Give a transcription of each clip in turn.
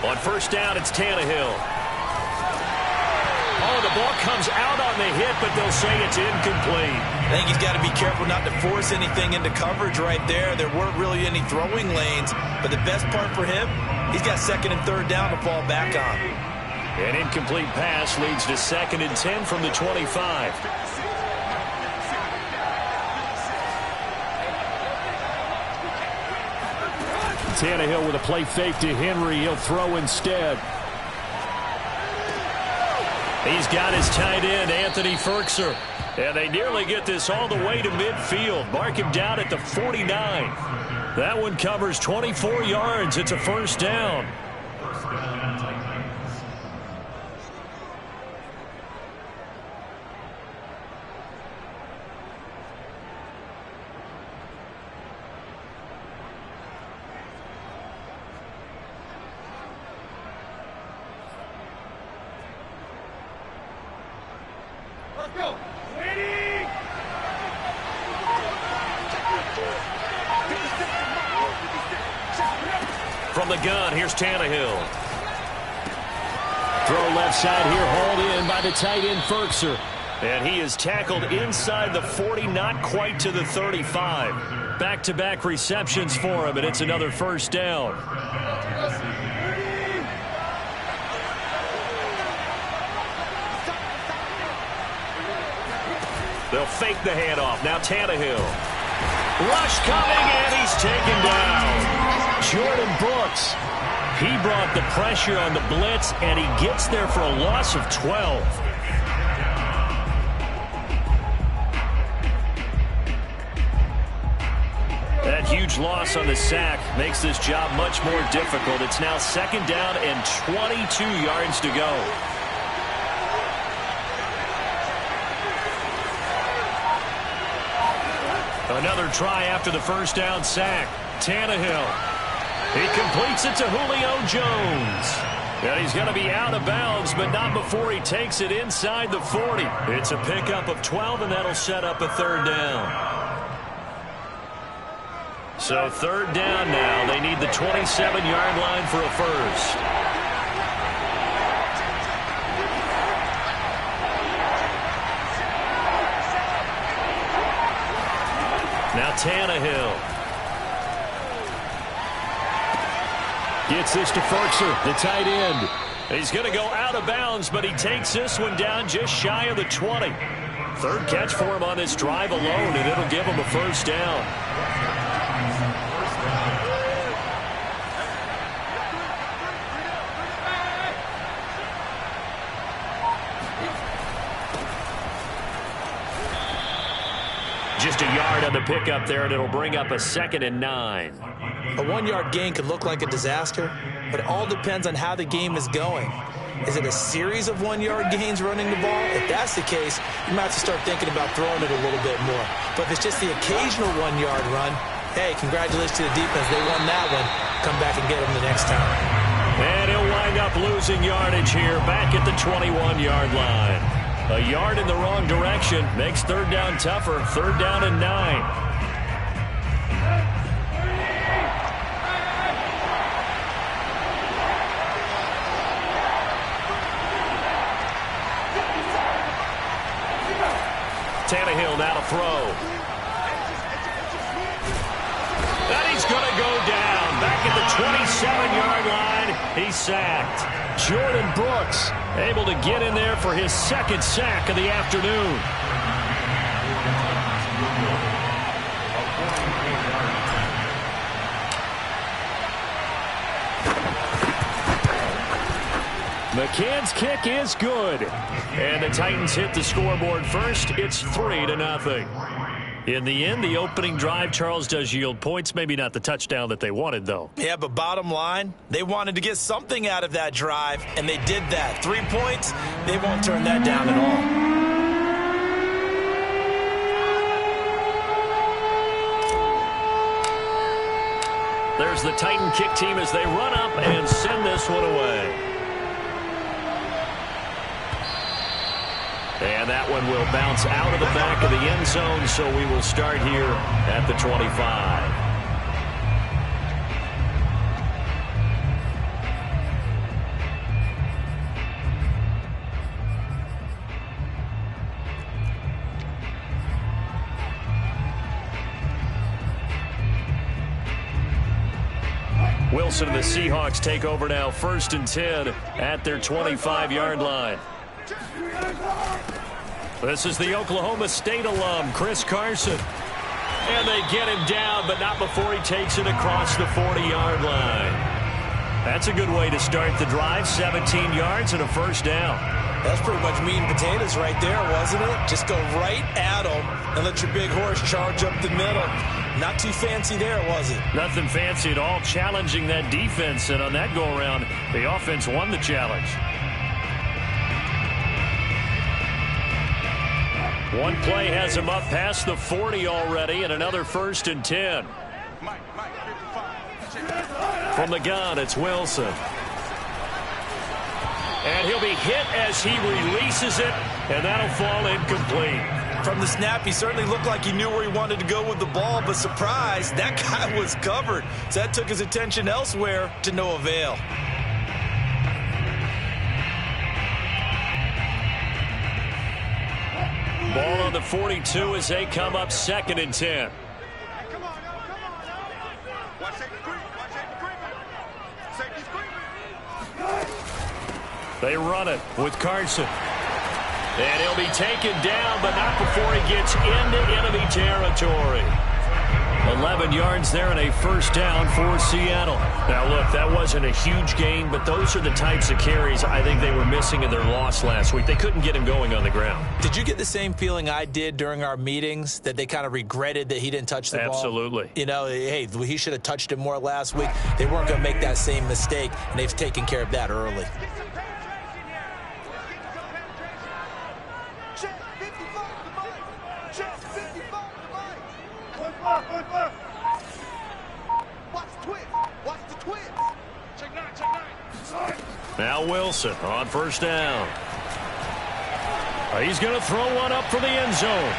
On first down, it's Tannehill. Oh, the ball comes out on the hit, but they'll say it's incomplete. I think he's got to be careful not to force anything into coverage right there. There weren't really any throwing lanes, but the best part for him, he's got second and third down to fall back on. An incomplete pass leads to 2nd and 10 from the 25. Tannehill with a play fake to Henry. He'll throw instead. He's got his tight end, Anthony Ferkser. And they nearly get this all the way to midfield. Mark him down at the 49. That one covers 24 yards. It's a first down. From the gun, here's Tannehill. Throw left side here, hauled in by the tight end Ferkser. And he is tackled inside the 40, not quite to the 35. Back-to-back receptions for him, and it's another first down. They'll fake the handoff. Now Tannehill. Rush coming, and he's taken down. Jordan Brooks. He brought the pressure on the blitz, and he gets there for a loss of 12. That huge loss on the sack makes this job much more difficult. It's now 2nd down and 22 yards to go. Another try after the first down sack. Tannehill. He completes it to Julio Jones. And he's going to be out of bounds, but not before he takes it inside the 40. It's a pickup of 12, and that'll set up a third down. So third down now. They need the 27-yard line for a first. Now Tannehill. Gets this to Ferkser, the tight end. He's going to go out of bounds, but he takes this one down just shy of the 20. Third catch for him on this drive alone, and it'll give him a first down. Just a yard on the pickup there, and it'll bring up a 2nd and 9. A 1-yard gain could look like a disaster, but it all depends on how the game is going. Is it a series of 1-yard gains running the ball? If that's the case, you might have to start thinking about throwing it a little bit more. But if it's just the occasional 1-yard run, hey, congratulations to the defense. They won that one. Come back and get them the next time. And he'll wind up losing yardage here, back at the 21-yard line. A yard in the wrong direction makes third down tougher. Third down and 9. Tannehill now to throw. And he's going to go down. Back at the 27-yard line. He's sacked. Jordan Brooks able to get in there for his 2nd sack of the afternoon. McCann's kick is good. And the Titans hit the scoreboard first. It's 3-0. In the end, the opening drive, Charles, does yield points. Maybe not the touchdown that they wanted, though. Yeah, but bottom line, they wanted to get something out of that drive, and they did that. 3 points, they won't turn that down at all. There's the Titan kick team as they run up and send this one away. And that one will bounce out of the back of the end zone, so we will start here at the 25. Wilson and the Seahawks take over now, 1st and 10 at their 25-yard line. This is the Oklahoma State alum, Chris Carson. And they get him down, but not before he takes it across the 40-yard line. That's a good way to start the drive, 17 yards and a 1st down. That's pretty much meat and potatoes right there, wasn't it? Just go right at them and let your big horse charge up the middle. Not too fancy there, was it? Nothing fancy at all, challenging that defense. And on that go-around, the offense won the challenge. One play has him up past the 40 already, and another 1st and 10. From the gun, it's Wilson. And he'll be hit as he releases it, and that'll fall incomplete. From the snap, he certainly looked like he knew where he wanted to go with the ball, but surprise, that guy was covered. So that took his attention elsewhere to no avail. Ball on the 42 as they come up 2nd and 10. They run it with Carson. And he'll be taken down, but not before he gets into enemy territory. 11 yards there and a 1st down for Seattle. Now, look, that wasn't a huge gain, but those are the types of carries I think they were missing in their loss last week. They couldn't get him going on the ground. Did you get the same feeling I did during our meetings, that they kind of regretted that he didn't touch the ball? Absolutely. You know, hey, he should have touched it more last week. They weren't going to make that same mistake, and they've taken care of that early. Now Wilson on 1st down. He's going to throw one up for the end zone.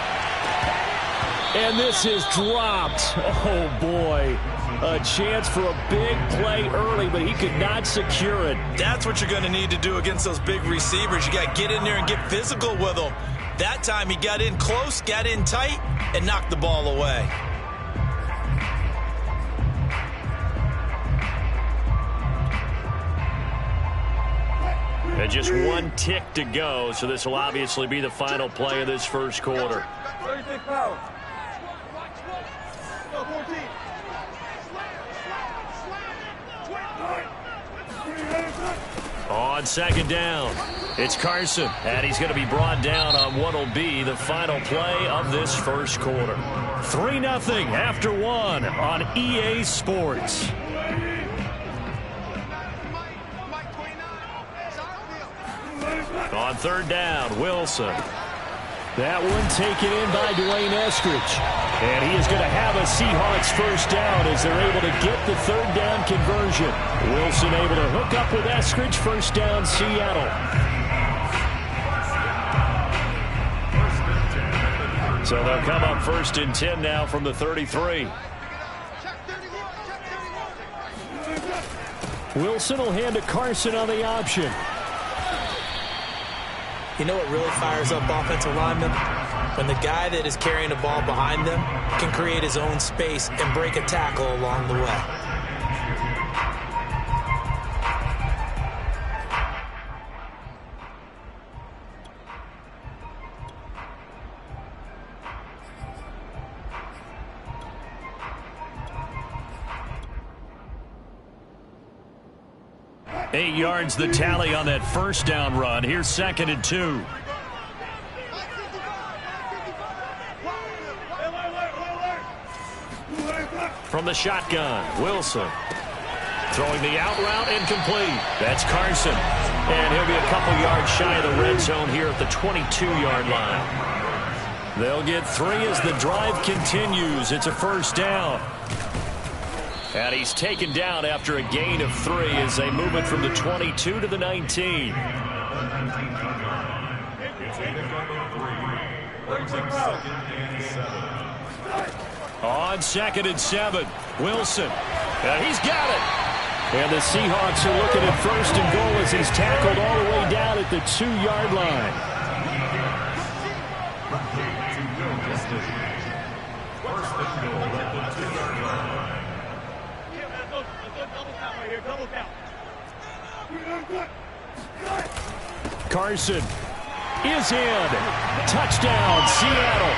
And this is dropped. Oh, boy. A chance for a big play early, but he could not secure it. That's what you're going to need to do against those big receivers. You got to get in there and get physical with them. That time he got in close, got in tight, and knocked the ball away. And just one tick to go, so this will obviously be the final play of this 1st quarter. On 2nd down, it's Carson, and he's going to be brought down on what will be the final play of this 1st quarter. 3-0 after 1 on EA Sports. On 3rd down, Wilson. That one taken in by Dwayne Eskridge. And he is going to have a Seahawks 1st down as they're able to get the 3rd down conversion. Wilson able to hook up with Eskridge. 1st down, Seattle. So they'll come up 1st and 10 now from the 33. Wilson will hand to Carson on the option. You know what really fires up offensive linemen? When the guy that is carrying the ball behind them can create his own space and break a tackle along the way. Eight yards the tally on that 1st down run. Here's 2nd and 2. From the shotgun, Wilson. Throwing the out route, incomplete. That's Carson. And he'll be a couple yards shy of the red zone here at the 22-yard line. They'll get 3 as the drive continues. It's a 1st down. And he's taken down after a gain of 3 as they move it from the 22 to the 19. On 2nd and 7, Wilson. And he's got it. And the Seahawks are looking at 1st and goal as he's tackled all the way down at the 2-yard line. Carson is in. Touchdown, Seattle.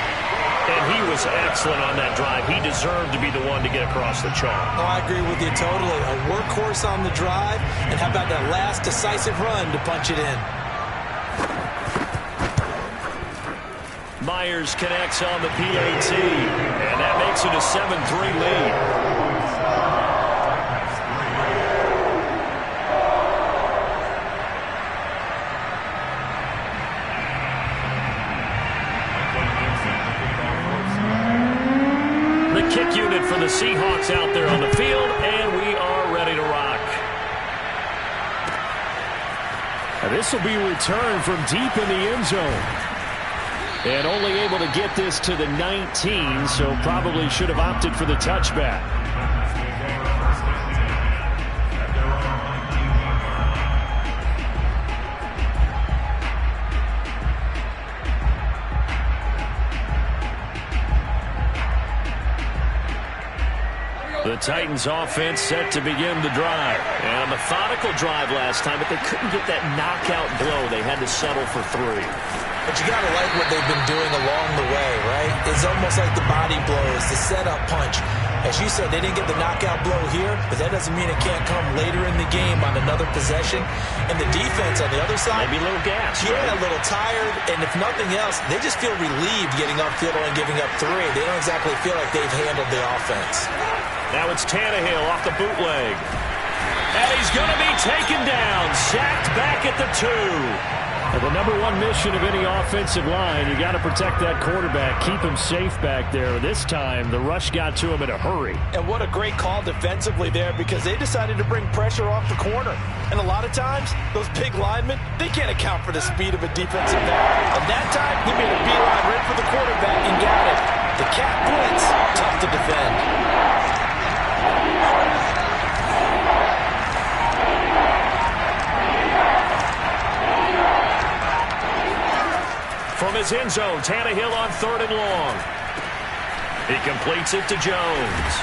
And he was excellent on that drive. He deserved to be the one to get across the chalk. Oh, I agree with you totally. A workhorse on the drive. And how about that last decisive run to punch it in? Myers connects on the PAT. And that makes it a 7-3 lead. Kick unit for the Seahawks out there on the field, and we are ready to rock. And this will be returned from deep in the end zone. And only able to get this to the 19, so probably should have opted for the touchback. The Titans offense set to begin the drive. And a methodical drive last time, but they couldn't get that knockout blow. They had to settle for 3. But you got to like what they've been doing along the way, right? It's almost like the body blows, the setup punch. As you said, they didn't get the knockout blow here, but that doesn't mean it can't come later in the game on another possession. And the defense on the other side, maybe a little gas. Yeah, right? A little tired. And if nothing else, they just feel relieved getting upfield and giving up 3. They don't exactly feel like they've handled the offense. Now it's Tannehill off the bootleg. And he's going to be taken down, sacked back at the 2. And the number one mission of any offensive line, you got to protect that quarterback, keep him safe back there. This time, the rush got to him in a hurry. And what a great call defensively there, because they decided to bring pressure off the corner. And a lot of times, those big linemen, they can't account for the speed of a defensive back. And that time, he made a beeline right for the quarterback and got it. The cat blitz, tough to defend. From his end zone, Tannehill on 3rd and long. He completes it to Jones.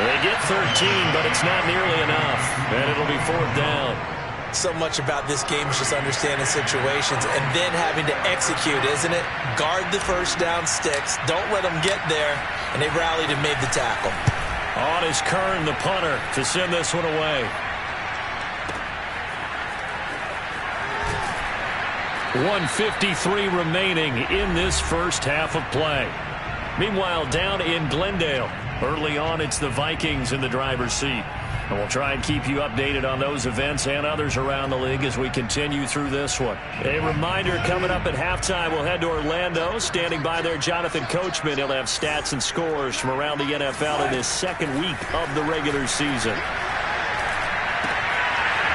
They get 13, but it's not nearly enough. And it'll be 4th down. So much about this game is just understanding situations and then having to execute, isn't it? Guard the first down sticks. Don't let them get there. And they rallied and made the tackle. On is Kern, the punter, to send this one away. 1:53 remaining in this first half of play. Meanwhile, down in Glendale, early on, it's the Vikings in the driver's seat. And we'll try and keep you updated on those events and others around the league as we continue through this one. A reminder, coming up at halftime, we'll head to Orlando. Standing by there, Jonathan Coachman. He'll have stats and scores from around the NFL in his second week of the regular season.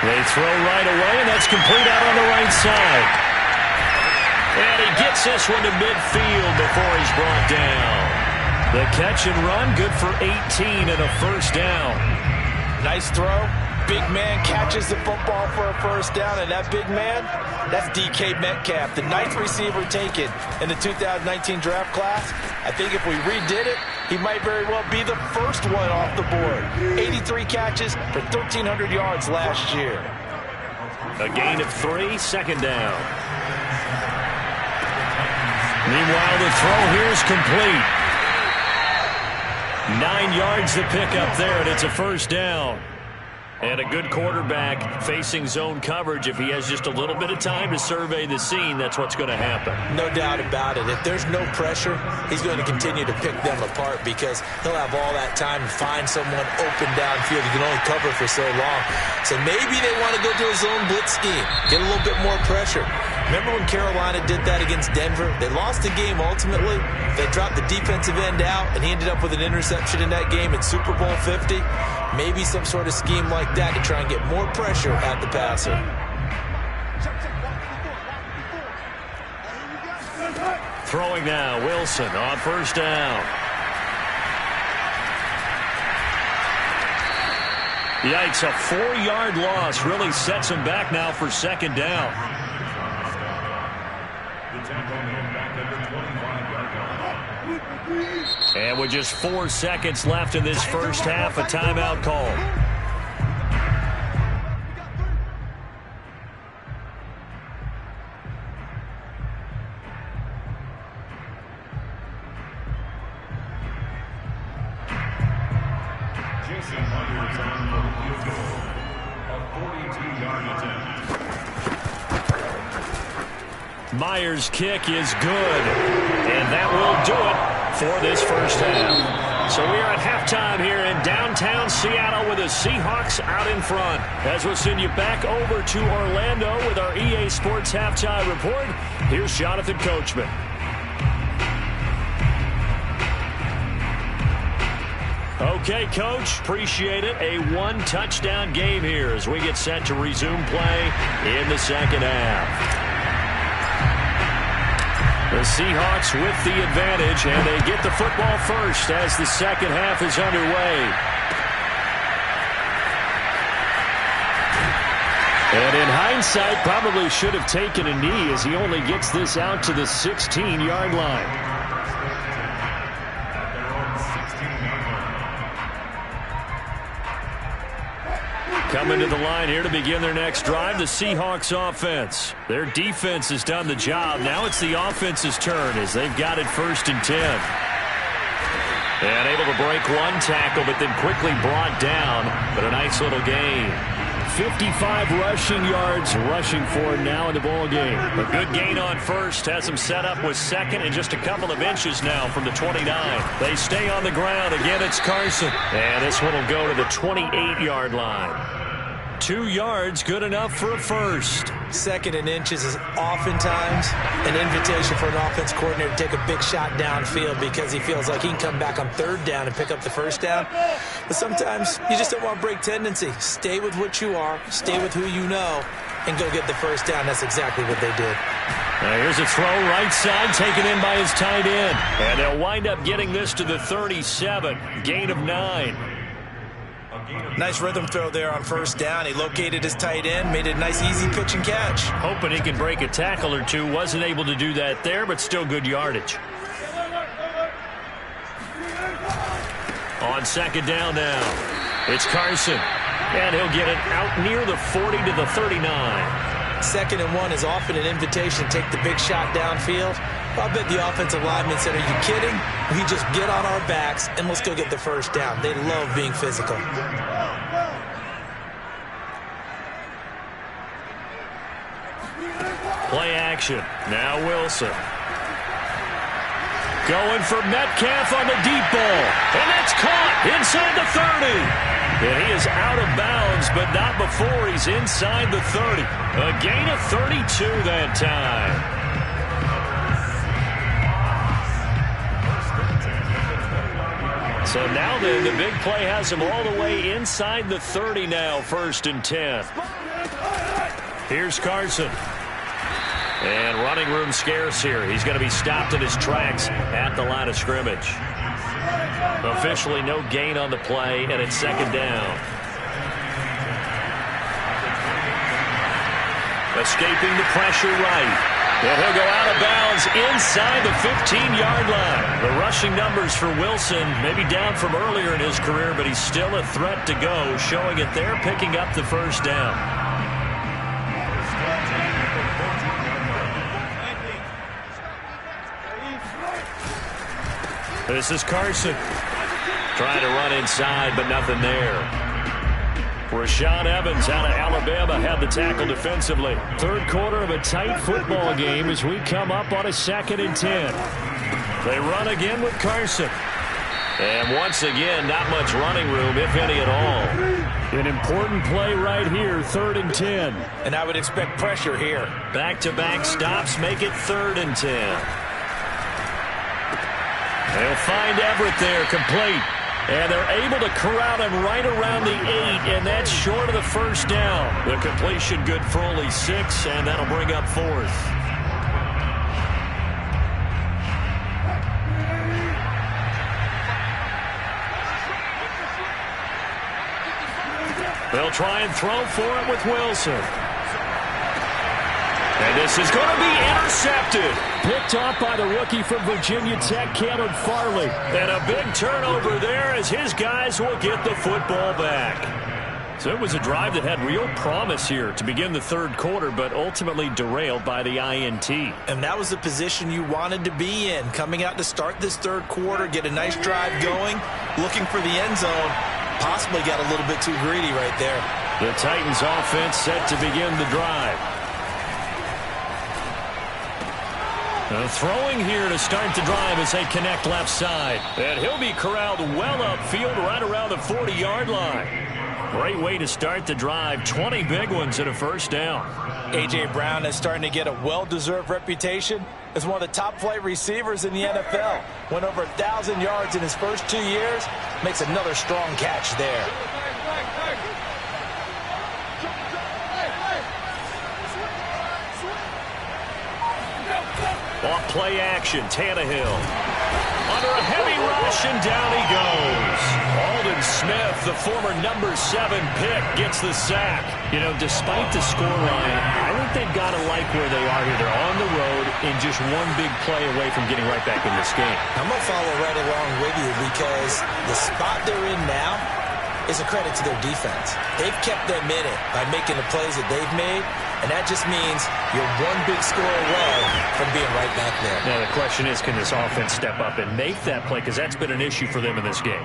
They throw right away, and that's complete out on the right side. And he gets this one to midfield before he's brought down. The catch and run, good for 18 and a first down. Nice throw. Big man catches the football for a first down, and that big man, that's DK Metcalf, the 9th receiver taken in the 2019 draft class. I think if we redid it, he might very well be the first one off the board. 83 catches for 1,300 yards last year. A gain of 3, second down. Meanwhile, the throw here is complete. 9 yards to pick up there, and it's a first down. And a good quarterback facing zone coverage. If he has just a little bit of time to survey the scene, that's what's going to happen. No doubt about it. If there's no pressure, he's going to continue to pick them apart because he'll have all that time to find someone open downfield. He can only cover for so long. So maybe they want to go to a zone blitz scheme, get a little bit more pressure. Remember when Carolina did that against Denver? They lost the game ultimately. They dropped the defensive end out, and he ended up with an interception in that game in Super Bowl 50. Maybe some sort of scheme like that to try and get more pressure at the passer. Throwing now, Wilson on first down. Yikes, a 4-yard loss really sets him back now for second down. And with just 4 seconds left in this first half, a timeout call. Myers' kick is good, and that will do it for this first half. So we are at halftime here in downtown Seattle with the Seahawks out in front. As we'll send you back over to Orlando with our EA Sports Halftime Report, here's Jonathan Coachman. Okay, Coach, appreciate it. A one-touchdown game here as we get set to resume play in the second half. The Seahawks with the advantage, and they get the football first as the second half is underway. And in hindsight, probably should have taken a knee as he only gets this out to the 16-yard line. Coming to the line here to begin their next drive, the Seahawks offense. Their defense has done the job. Now it's the offense's turn as they've got it 1st and 10. And able to break one tackle, but then quickly brought down. But a nice little gain. 55 rushing yards rushing for him now in the ball game. A good gain on first. Has him set up with second and just a couple of inches now from the 29. They stay on the ground. Again, it's Carson. And this one will go to the 28-yard line. 2 yards, good enough for a first. 2nd and inches is oftentimes an invitation for an offense coordinator to take a big shot downfield because he feels like he can come back on 3rd down and pick up the first down. But sometimes you just don't want to break tendency. Stay with what you are, stay with who you know, and go get the first down. That's exactly what they did. Now here's a throw right side, taken in by his tight end. And they'll wind up getting this to the 37, gain of 9. Nice rhythm throw there on 1st down. He located his tight end, made it a nice easy pitch and catch. Hoping he can break a tackle or two. Wasn't able to do that there, but still good yardage. On 2nd down now, it's Carson. And he'll get it out near the 40 to the 39. 2nd and 1 is often an invitation to take the big shot downfield. I bet the offensive lineman said, are you kidding? We just get on our backs and let's go get the first down. They love being physical. Play action. Now Wilson. Going for Metcalf on the deep ball. And that's caught inside the 30. And he is out of bounds, but not before he's inside the 30. A gain of 32 that time. So now then, the big play has him all the way inside the 30 now, 1st and 10. Here's Carson. And running room scarce here. He's going to be stopped in his tracks at the line of scrimmage. Officially no gain on the play, and it's 2nd down. Escaping the pressure right. And he'll go out of bounds inside the 15-yard line. The rushing numbers for Wilson maybe down from earlier in his career, but he's still a threat to go, showing it there, picking up the first down. This is Carson. Trying to run inside, but nothing there. Rashaan Evans out of Alabama had the tackle defensively. 3rd quarter of a tight football game as we come up on a 2nd and 10. They run again with Carson. And once again, not much running room, if any at all. An important play right here, 3rd and 10. And I would expect pressure here. Back-to-back stops make it 3rd and 10. They'll find Everett there, complete. And they're able to corral him right around the 8, and that's short of the first down. The completion good for only 6, and that'll bring up 4th. They'll try and throw for it with Wilson. And this is going to be intercepted. Picked off by the rookie from Virginia Tech, Caleb Farley. And a big turnover there as his guys will get the football back. So it was a drive that had real promise here to begin the third quarter, but ultimately derailed by the INT. And that was the position you wanted to be in, coming out to start this third quarter, get a nice drive going, looking for the end zone. Possibly got a little bit too greedy right there. The Titans offense set to begin the drive. Throwing here to start the drive as they connect left side. And he'll be corralled well upfield right around the 40-yard line. Great way to start the drive. 20 big ones and a first down. A.J. Brown is starting to get a well-deserved reputation as one of the top-flight receivers in the NFL. Went over 1,000 yards in his first 2 years. Makes another strong catch there. Off play action, Tannehill. Under a heavy rush, and down he goes. Aldon Smith, the former number 7 pick, gets the sack. You know, despite the scoreline, I think they've got to like where they are here. They're on the road and just one big play away from getting right back in this game. I'm going to follow right along with you because the spot they're in now is a credit to their defense. They've kept them in it by making the plays that they've made, and that just means you're one big score away from being right back there. Now the question is, can this offense step up and make that play? Because that's been an issue for them in this game.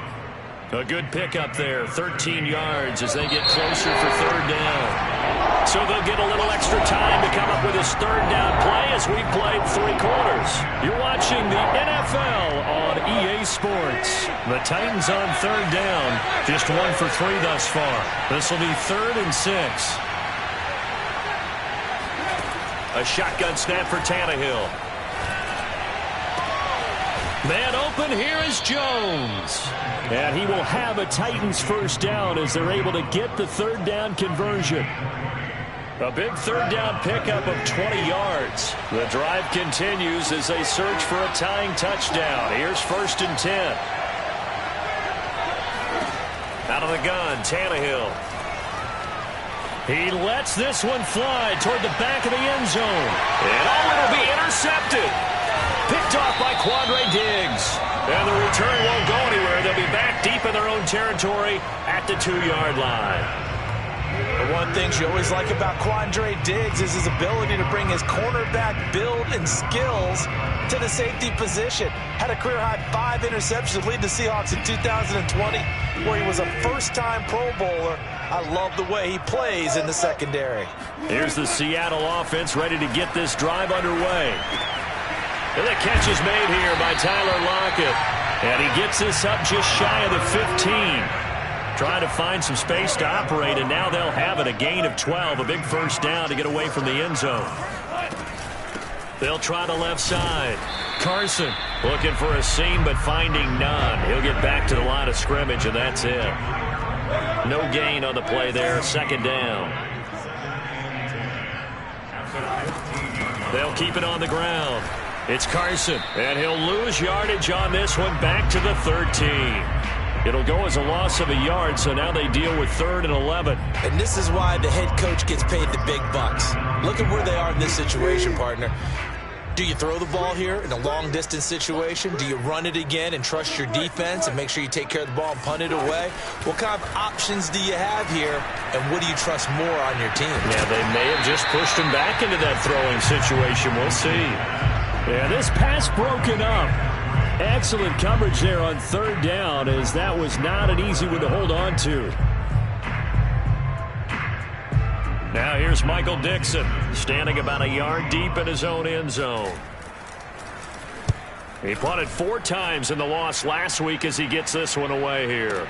A good pickup there, 13 yards as they get closer for third down. So they'll get a little extra time to come up with this third down play as we played 3 quarters. You're watching the NFL on EA Sports. The Titans on third down, just 1 for 3 thus far. This will be 3rd and 6. A shotgun snap for Tannehill. Man open, here is Jones. And he will have a Titans first down as they're able to get the third down conversion. A big third down pickup of 20 yards. The drive continues as they search for a tying touchdown. Here's 1st and 10. Out of the gun, Tannehill. He lets this one fly toward the back of the end zone. And it'll be intercepted. Picked off by Quandre Diggs. And the return won't go anywhere. They'll be back deep in their own territory at the 2-yard line. The one thing you always like about Quandre Diggs is his ability to bring his cornerback build and skills to the safety position. Had a career-high 5 interceptions, leading the Seahawks in 2020, where he was a first-time Pro Bowler. I love the way he plays in the secondary. Here's the Seattle offense ready to get this drive underway. And the catch is made here by Tyler Lockett. And he gets this up just shy of the 15. Trying to find some space to operate, and now they'll have it. A gain of 12, a big first down to get away from the end zone. They'll try the left side. Carson looking for a seam, but finding none. He'll get back to the line of scrimmage, and that's it. No gain on the play there, 2nd down. They'll keep it on the ground. It's Carson, and he'll lose yardage on this one, back to the 13. It'll go as a loss of a yard, so now they deal with 3rd and 11. And this is why the head coach gets paid the big bucks. Look at where they are in this situation, partner. Do you throw the ball here in a long-distance situation? Do you run it again and trust your defense and make sure you take care of the ball and punt it away? What kind of options do you have here, and what do you trust more on your team? Yeah, they may have just pushed him back into that throwing situation. We'll see. Yeah, this pass broken up. Excellent coverage there on 3rd down, as that was not an easy one to hold on to. Now here's Michael Dixon, standing about a yard deep in his own end zone. He punted 4 times in the loss last week as he gets this one away here.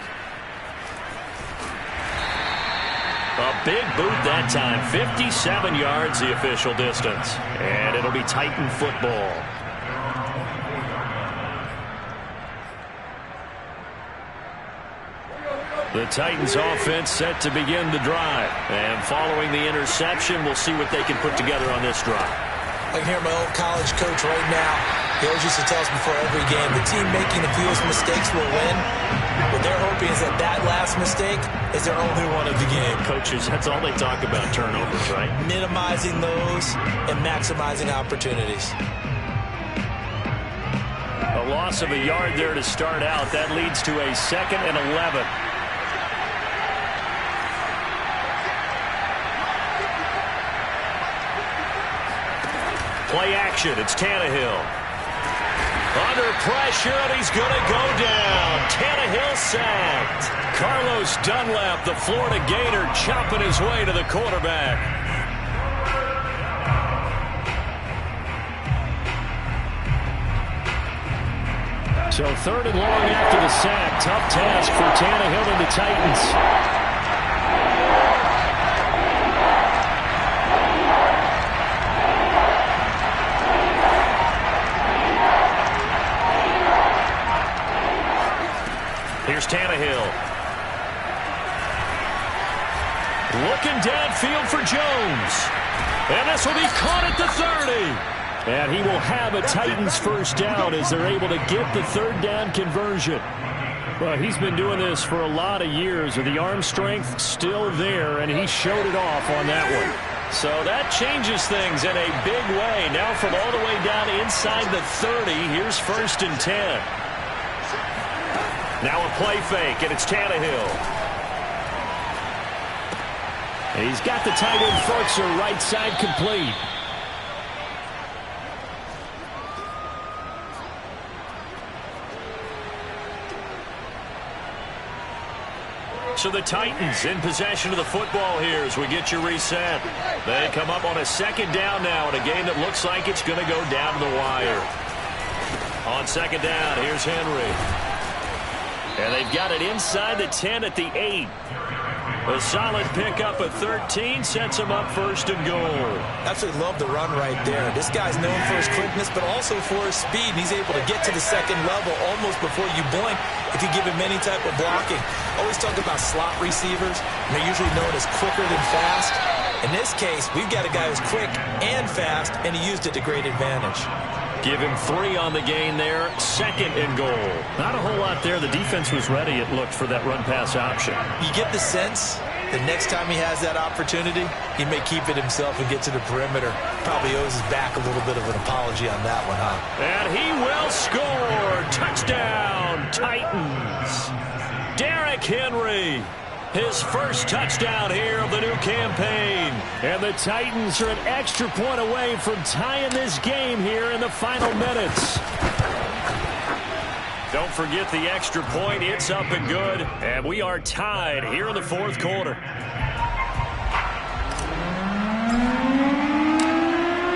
A big boot that time, 57 yards the official distance. And it'll be Titan football. The Titans offense set to begin the drive. And following the interception, we'll see what they can put together on this drive. I can hear my old college coach right now. He always used to tell us before every game, the team making the fewest mistakes will win. What they're hoping is that that last mistake is their only one of the game. Coaches, that's all they talk about, turnovers, right? Minimizing those and maximizing opportunities. A loss of a yard there to start out. That leads to a 2nd and 11. Play action. It's Tannehill. Under pressure, and he's going to go down. Tannehill sacked. Carlos Dunlap, the Florida Gator, chopping his way to the quarterback. So 3rd and long after the sack. Tough task for Tannehill and the Titans. Here's Tannehill. Looking downfield for Jones. And this will be caught at the 30. And he will have a Titans first down as they're able to get the 3rd down conversion. Well, he's been doing this for a lot of years with the arm strength still there, and he showed it off on that one. So that changes things in a big way. Now from all the way down inside the 30, here's 1st and 10. Now a play fake, and it's Tannehill. And he's got the tight end Fultz, right side complete. So the Titans in possession of the football here as we get you reset. They come up on a 2nd down now in a game that looks like it's going to go down to the wire. On 2nd down, here's Henry. And they've got it inside the 10 at the 8. A solid pickup at 13 sets him up 1st and goal. Absolutely love the run right there. This guy's known for his quickness, but also for his speed. And he's able to get to the 2nd level almost before you blink if you give him any type of blocking. Always talk about slot receivers. And they're usually known as quicker than fast. In this case, we've got a guy who's quick and fast, and he used it to great advantage. Give him 3 on the gain there. 2nd and goal. Not a whole lot there. The defense was ready, it looked, for that run-pass option. You get the sense that next time he has that opportunity, he may keep it himself and get to the perimeter. Probably owes his back a little bit of an apology on that one, huh? And he will score. Touchdown, Titans. Derrick Henry. His first touchdown here of the new campaign. And the Titans are an extra point away from tying this game here in the final minutes. Don't forget the extra point. It's up and good. And we are tied here in the 4th quarter.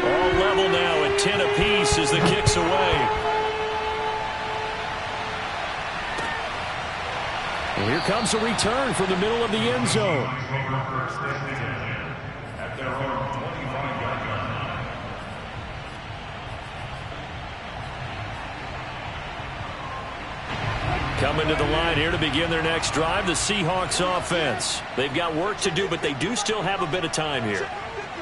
All level now at 10 apiece as the kick's away. And here comes a return from the middle of the end zone. Coming to the line here to begin their next drive, the Seahawks offense. They've got work to do, but they do still have a bit of time here.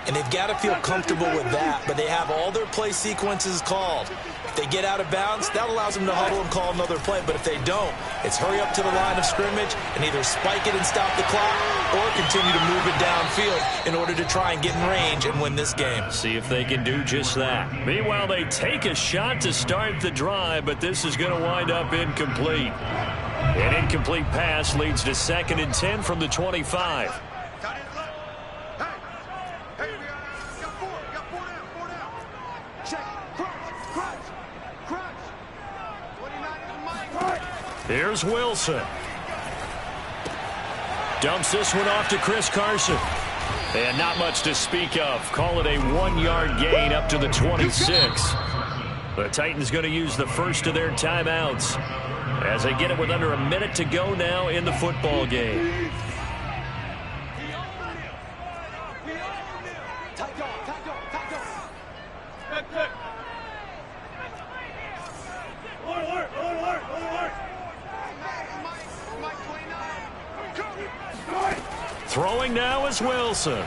And they've got to feel comfortable with that, but they have all their play sequences called. If they get out of bounds, that allows them to huddle and call another play. But if they don't, it's hurry up to the line of scrimmage and either spike it and stop the clock or continue to move it downfield in order to try and get in range and win this game. See if they can do just that. Meanwhile, they take a shot to start the drive, but this is going to wind up incomplete. An incomplete pass leads to 2nd and 10 from the 25. Here's Wilson. Dumps this one off to Chris Carson. And not much to speak of. Call it a 1-yard gain up to the 26. The Titans going to use the first of their timeouts as they get it with under a minute to go now in the football game. Throwing now is Wilson.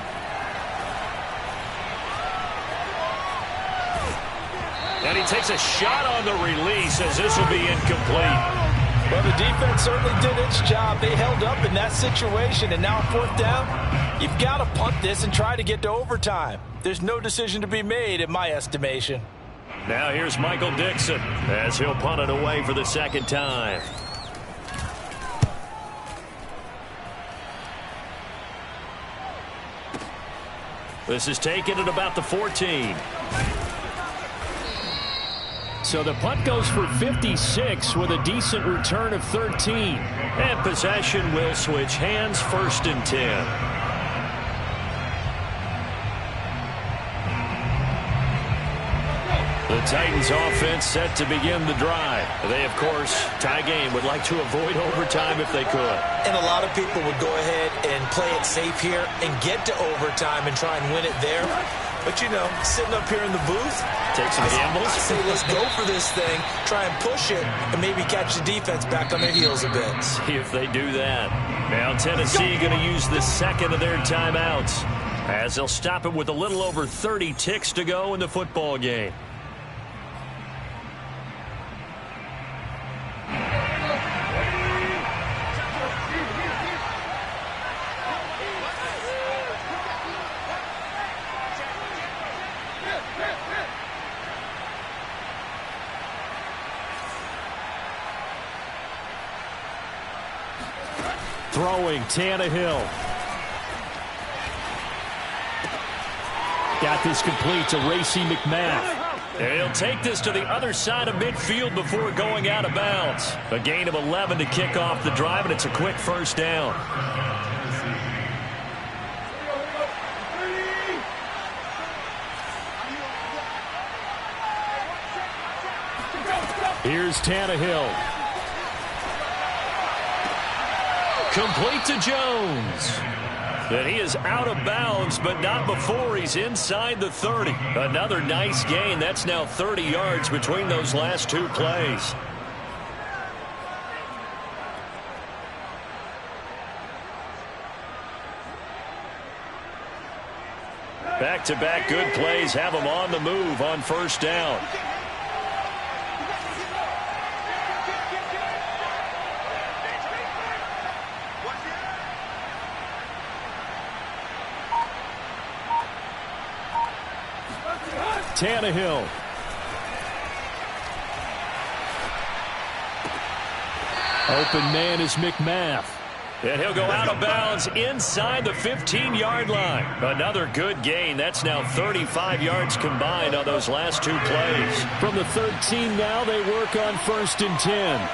And he takes a shot on the release as this will be incomplete. Well, the defense certainly did its job. They held up in that situation, and now 4th down, you've got to punt this and try to get to overtime. There's no decision to be made, in my estimation. Now here's Michael Dixon as he'll punt it away for the 2nd time. This is taken at about the 14. So the punt goes for 56 with a decent return of 13. And possession will switch hands, 1st and 10. The Titans offense set to begin the drive. They, of course, tie game, would like to avoid overtime if they could. And a lot of people would go ahead and play it safe here and get to overtime and try and win it there. But, you know, sitting up here in the booth, take some gambles. I say let's go for this thing, try and push it, and maybe catch the defense back on their heels a bit. See if they do that. Now Tennessee going to use the 2nd of their timeouts as they'll stop it with a little over 30 ticks to go in the football game. Throwing, Tannehill. Got this complete to Racey McMath. And he'll take this to the other side of midfield before going out of bounds. A gain of 11 to kick off the drive, and it's a quick 1st down. Here's Tannehill. Complete to Jones. And he is out of bounds, but not before he's inside the 30. Another nice gain. That's now 30 yards between those last 2 plays. Back-to-back good plays have him on the move on 1st down. Tannehill. Open man is McMath. And he'll go out of bounds inside the 15-yard line. Another good gain. That's now 35 yards combined on those last 2 plays. From the 13 now, they work on 1st and 10.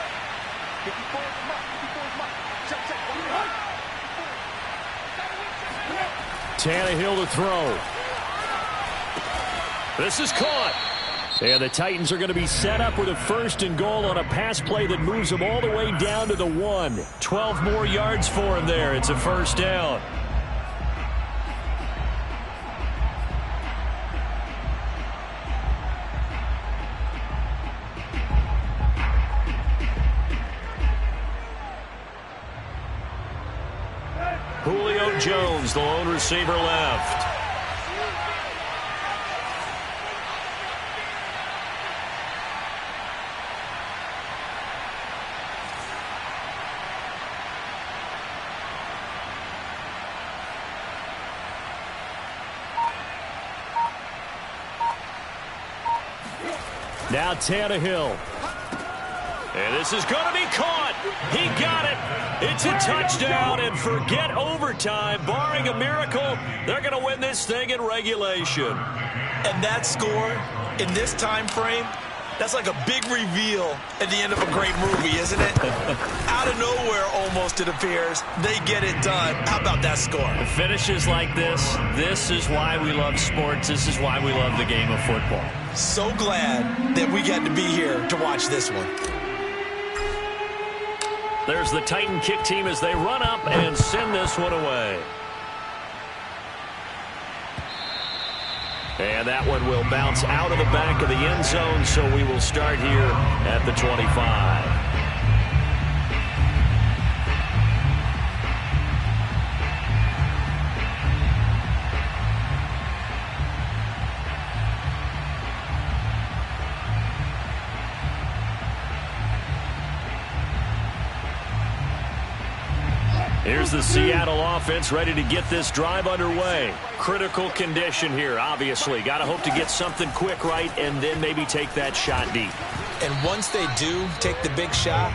Tannehill to throw. This is caught. And the Titans are going to be set up with a 1st and goal on a pass play that moves them all the way down to the 1. 12 more yards for him there. It's a 1st down. Julio Jones, the lone receiver left. Now Tannehill. And this is going to be caught. He got it. It's a touchdown, and forget overtime. Barring a miracle, they're going to win this thing in regulation. And that score in this time frame, that's like a big reveal at the end of a great movie, isn't it? Out of nowhere, almost, it appears, they get it done. How about that score? Finishes like this is why we love sports. This is why we love the game of football. So glad that we got to be here to watch this one. There's the Titan kick team as they run up and send this one away. And that one will bounce out of the back of the end zone, so we will start here at the 25. is the Seattle offense ready to get this drive underway. Critical condition here, obviously. Got to hope to get something quick right and then maybe take that shot deep. And once they do take the big shot,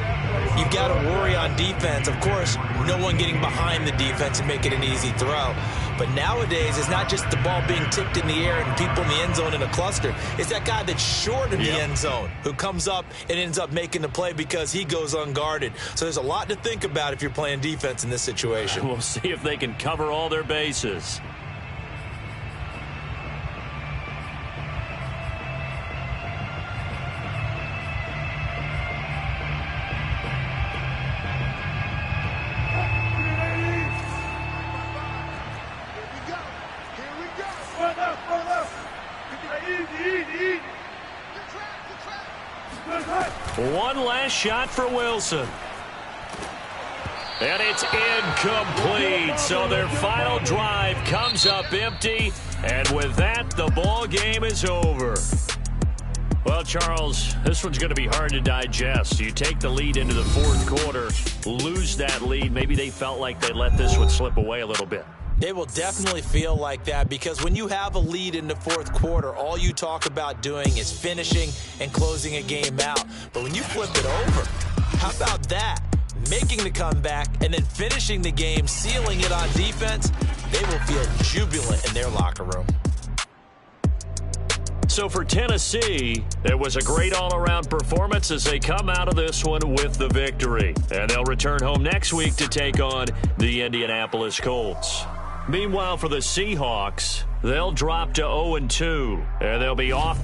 you've got to worry on defense. Of course, no one getting behind the defense and make it an easy throw. But nowadays, it's not just the ball being tipped in the air and people in the end zone in a cluster. It's that guy that's short in the end zone who comes up and ends up making the play because he goes unguarded. So there's a lot to think about if you're playing defense in this situation. We'll see if they can cover all their bases. One last shot for Wilson. And it's incomplete. So their final drive comes up empty. And with that, the ball game is over. Well, Charles, this one's going to be hard to digest. You take the lead into the fourth quarter, lose that lead. Maybe they felt like they let this one slip away a little bit. They will definitely feel like that because when you have a lead in the fourth quarter, all you talk about doing is finishing and closing a game out. But when you flip it over, how about that? Making the comeback and then finishing the game, sealing it on defense, they will feel jubilant in their locker room. So for Tennessee, it was a great all-around performance as they come out of this one with the victory. And they'll return home next week to take on the Indianapolis Colts. Meanwhile, for the Seahawks, they'll drop to 0-2, and they'll be off to